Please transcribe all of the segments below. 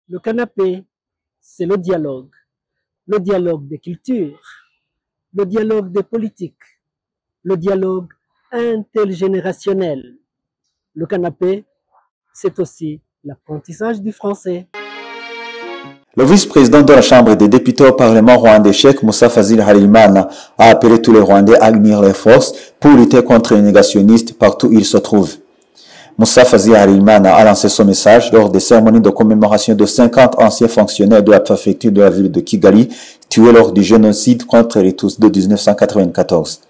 Le canapé, c'est le dialogue des cultures, le dialogue des politiques, le dialogue intergénérationnel. Le canapé, c'est aussi l'apprentissage du français. Le vice-président de la Chambre des députés au Parlement rwandais, Cheikh Moussa Fazil Harelimana, a appelé tous les Rwandais à unir leurs forces pour lutter contre les négationnistes partout où ils se trouvent. Moussa Fazil Harelimana a lancé son message lors des cérémonies de commémoration de 50 anciens fonctionnaires de la préfecture de la ville de Kigali, tués lors du génocide contre les Tutsis de 1994.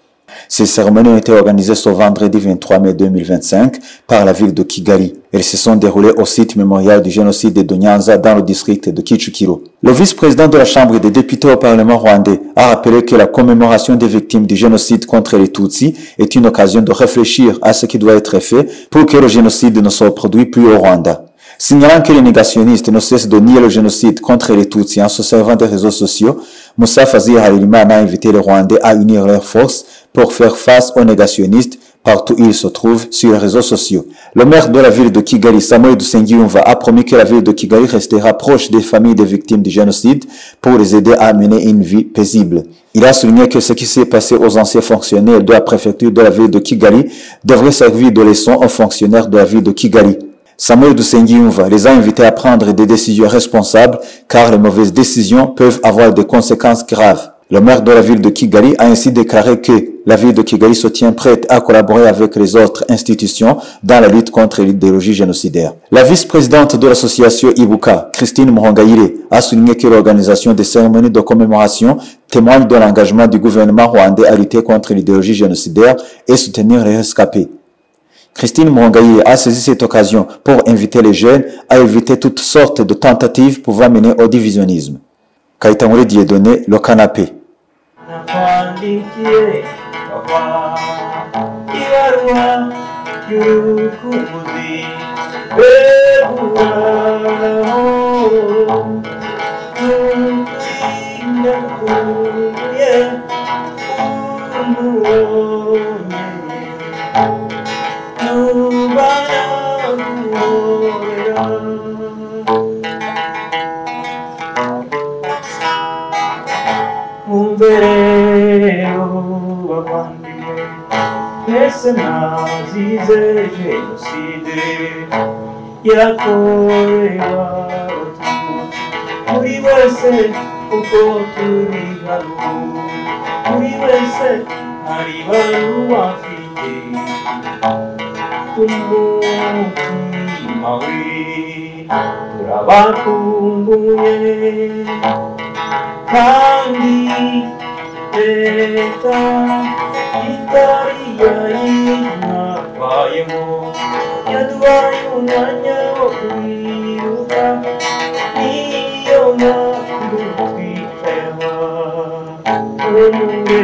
Ces cérémonies ont été organisées ce vendredi 23 mai 2025 par la ville de Kigali. Elles se sont déroulées au site mémorial du génocide de Nyanza dans le district de Kichukiro. Le vice-président de la Chambre des députés au Parlement rwandais a rappelé que la commémoration des victimes du génocide contre les Tutsis est une occasion de réfléchir à ce qui doit être fait pour que le génocide ne se reproduise plus au Rwanda. Signalant que les négationnistes ne cessent de nier le génocide contre les Tutsis en se servant des réseaux sociaux, Moussa Fazil Harelimana a invité les Rwandais à unir leurs forces pour faire face aux négationnistes partout où ils se trouvent sur les réseaux sociaux. Le maire de la ville de Kigali, Samuel Dusengiyumva, a promis que la ville de Kigali restera proche des familles des victimes du génocide pour les aider à mener une vie paisible. Il a souligné que ce qui s'est passé aux anciens fonctionnaires de la préfecture de la ville de Kigali devrait servir de leçon aux fonctionnaires de la ville de Kigali. Samuel Dusengiyumva les a invités à prendre des décisions responsables car les mauvaises décisions peuvent avoir des conséquences graves. Le maire de la ville de Kigali a ainsi déclaré que la ville de Kigali se tient prête à collaborer avec les autres institutions dans la lutte contre l'idéologie génocidaire. La vice-présidente de l'association Ibuka, Christine Muhongayire, a souligné que l'organisation des cérémonies de commémoration témoigne de l'engagement du gouvernement rwandais à lutter contre l'idéologie génocidaire et soutenir les rescapés. Christine Muhongayire a saisi cette occasion pour inviter les jeunes à éviter toutes sortes de tentatives pouvant mener au divisionnisme. Kayitankore Dieudonné, le canapé. Ese nazize jenoside yakorewe abatutsi muri wese uko turi hano muri wese hari baruwa afite umutima we turabakumbuye kandi leta itari yayitwayemo yaduhaye umwanya wo kwibuka niyo mpamvu twicara umwe